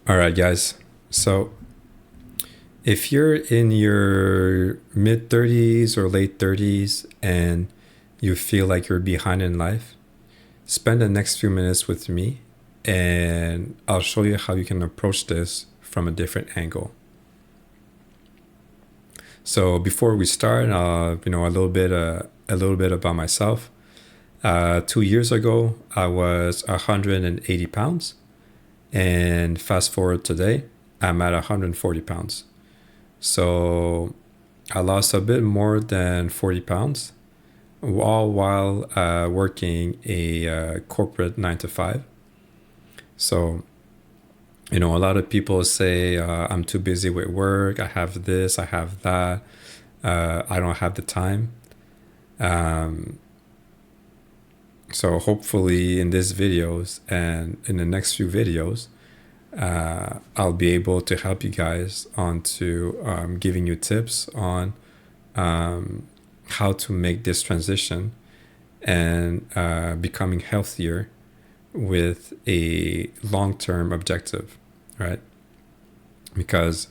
All right, guys. So if you're in your mid 30s or late 30s and you feel like you're behind in life, spend the next few minutes with me and I'll show you how you can approach this from a different angle. So before we start, a little bit about myself. 2 years ago, I was 180 pounds, and fast forward today, I'm at 140 pounds. So I lost a bit more than 40 pounds, all while working a corporate 9 to 5. So, a lot of people say I'm too busy with work. I have this, I have that. I don't have the time. Um, so hopefully in these videos and in the next few videos, I'll be able to help you guys on to giving you tips on how to make this transition and becoming healthier with a long-term objective, right? Because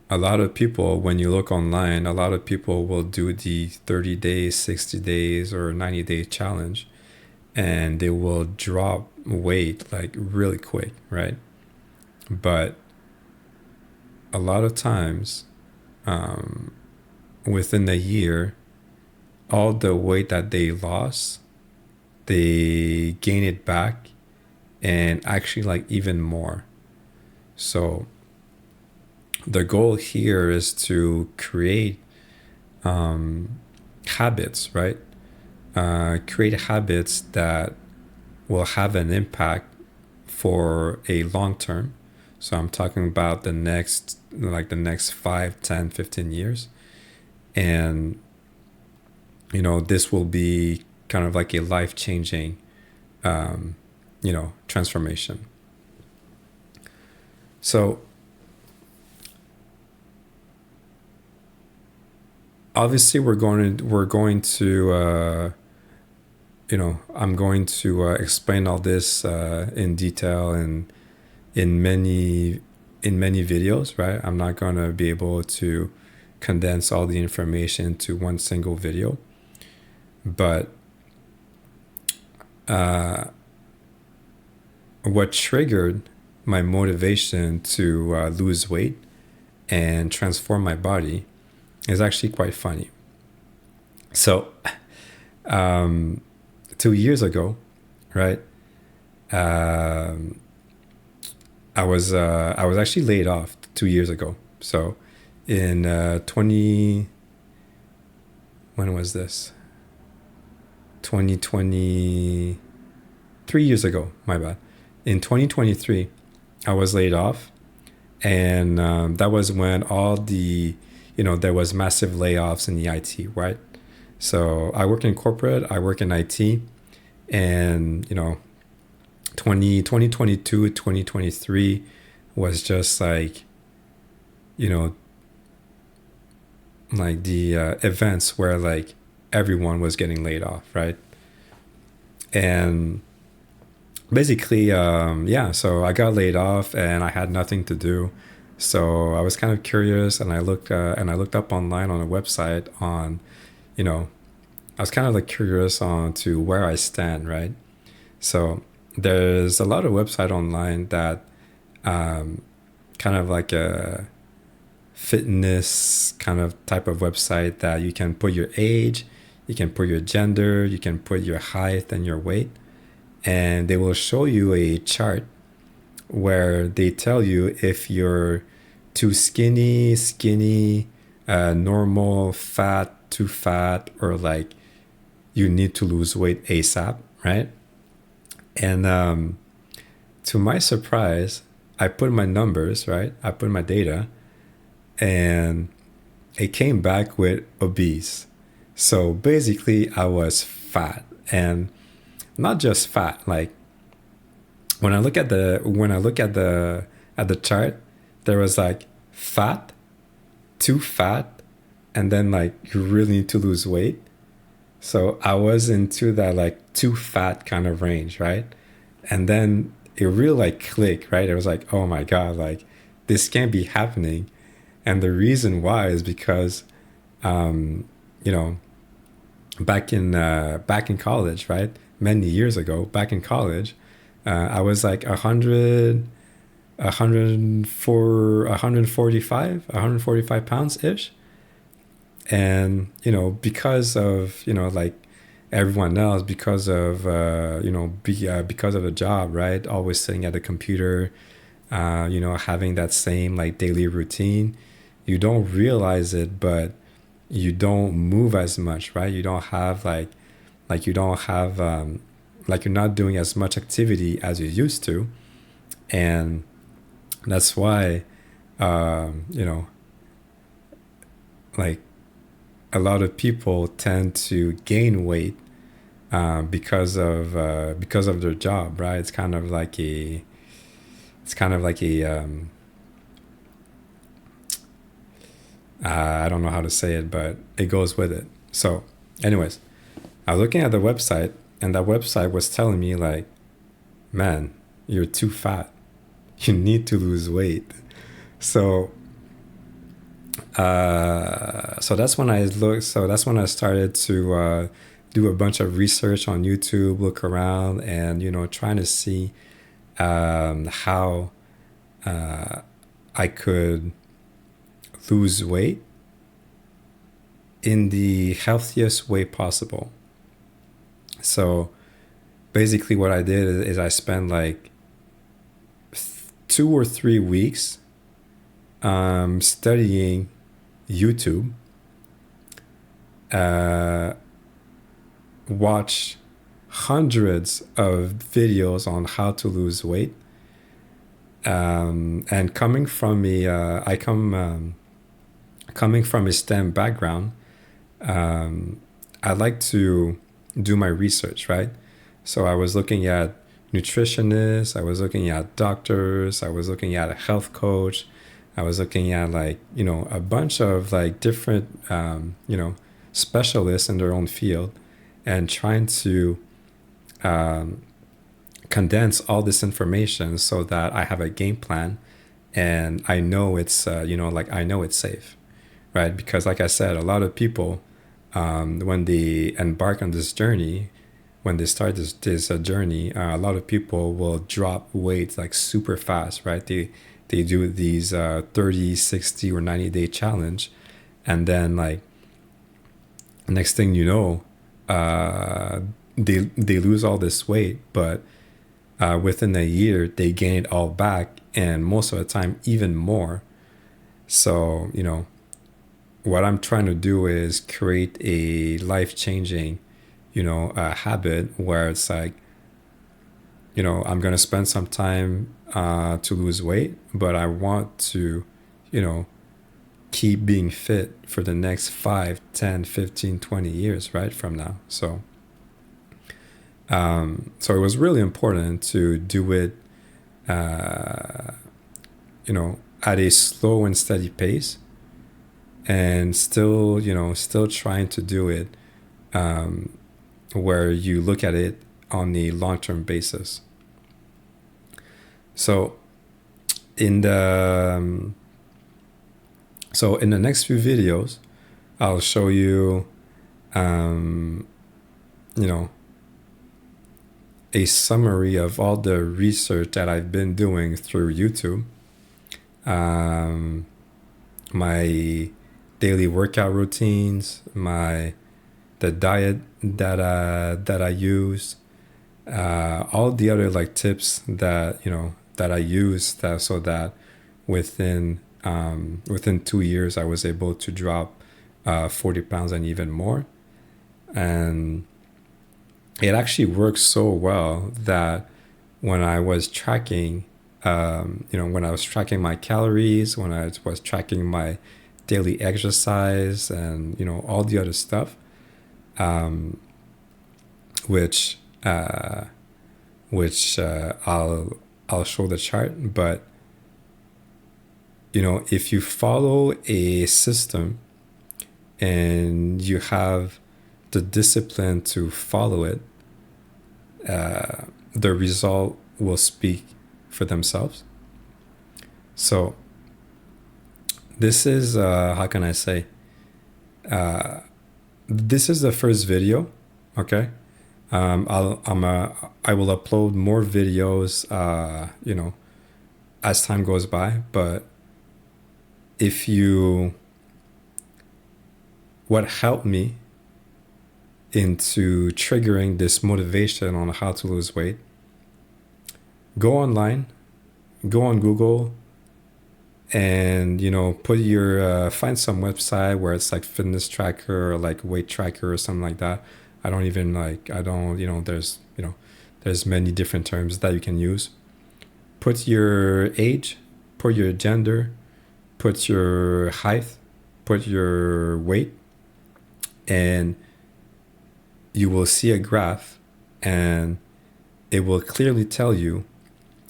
a lot of people, when you look online, a lot of people will do the 30 days, 60 days, or 90-day challenge, and they will drop weight like really quick, right? But a lot of times, within a year, all the weight that they lost, they gain it back and actually like even more. So the goal here is to create habits, right? Create habits that will have an impact for a long term. So I'm talking about the next 5, 10, 15 years. And, this will be kind of like a life-changing, transformation. So obviously I'm going to explain all this in detail and in many videos, right? I'm not going to be able to condense all the information to one single video, but what triggered my motivation to lose weight and transform my body is actually quite funny. So 2 years ago, right, I was actually laid off 2 years ago. So in when was this? 2020, 3 years ago, my bad. In 2023, I was laid off, and that was when all the, there was massive layoffs in the IT, right? So I work in corporate, I work in IT, and 2022, 2023 was just like, like the events where like everyone was getting laid off, right? And basically, so I got laid off and I had nothing to do. So I was kind of curious, and I looked up online on a website on, I was kind of like curious on to where I stand, right? So there's a lot of website online that kind of like a fitness kind of type of website that you can put your age, you can put your gender, you can put your height and your weight, and they will show you a chart where they tell you if you're too skinny, normal, fat, too fat, or like you need to lose weight ASAP, right? And to my surprise, I put my numbers, right? I put my data, and it came back with obese. So basically, I was fat, and not just fat. Like when I look at the chart, there was like fat, too fat, and then like you really need to lose weight. So I was into that like too fat kind of range, right? And then it really like clicked, right? It was like, oh my God, like this can't be happening. And the reason why is because, you know, back in college, right? Many years ago, back in college, I was like 145 pounds ish. And, because of, like everyone else, because of, because of the job, right? Always sitting at the computer, having that same like daily routine, you don't realize it, but you don't move as much, right? You don't have like you don't have, like you're not doing as much activity as you used to. And that's why, you know, like a lot of people tend to gain weight, because of their job, right? It's kind of like a, I don't know how to say it, but it goes with it. So, anyways, I was looking at the website, and that website was telling me like, man, you're too fat. You need to lose weight. So, so that's when I looked. So that's when I started to do a bunch of research on YouTube, look around, and trying to see, how I could lose weight in the healthiest way possible. So basically, what I did is I spent like 2 or 3 weeks studying YouTube, watch hundreds of videos on how to lose weight. And coming from coming from a STEM background, I like to do my research, right? So I was looking at nutritionists, I was looking at doctors, I was looking at a health coach, I was looking at a bunch of like different, specialists in their own field, and trying to condense all this information so that I have a game plan, and I know it's, I know it's safe, right? Because like I said, a lot of people, when they embark on this journey, when they start this journey, a lot of people will drop weight like super fast, right? They do these 30, 60, or 90-day challenge, and then like next thing you know, they lose all this weight, but within a year they gain it all back, and most of the time even more. So what I'm trying to do is create a life-changing, habit where it's like, I'm going to spend some time to lose weight, but I want to, keep being fit for the next 5, 10, 15, 20 years, right, from now. So, so it was really important to do it, at a slow and steady pace, and still, still trying to do it, where you look at it on a long-term basis. So in the next few videos, I'll show you, you know, a summary of all the research that I've been doing through YouTube, my daily workout routines, the diet that I use, all the other like tips that that I use, so that within 2 years I was able to drop 40 pounds and even more. And it actually works so well that when I was tracking, when I was tracking my calories, when I was tracking my daily exercise, and all the other stuff, which I'll show the chart. But if you follow a system and you have the discipline to follow it, the result will speak for themselves. So this is, how can I say? This is the first video, okay? I will upload more videos, as time goes by. But what helped me into triggering this motivation on how to lose weight, go online, go on Google, and find some website where it's like fitness tracker or like weight tracker or something like that. There's many different terms that you can use. Put your age, put your gender, put your height, put your weight, and you will see a graph, and it will clearly tell you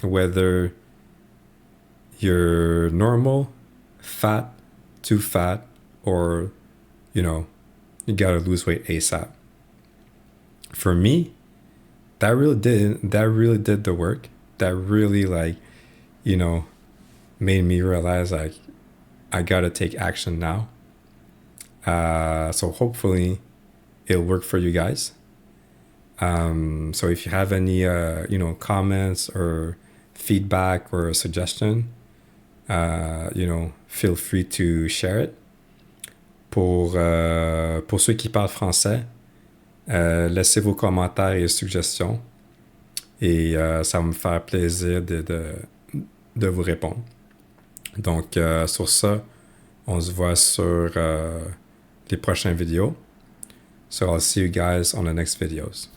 whether you're normal, fat, too fat, or you gotta lose weight ASAP. For me, that really did the work. That really made me realize I gotta take action now. So hopefully it'll work for you guys. So if you have any comments or feedback or suggestion, feel free to share it. Pour ceux qui parlent français, laissez vos commentaires et suggestions, et ça va me faire plaisir de vous répondre. Donc sur ça, on se voit sur les prochaines vidéos. So I'll see you guys on the next videos.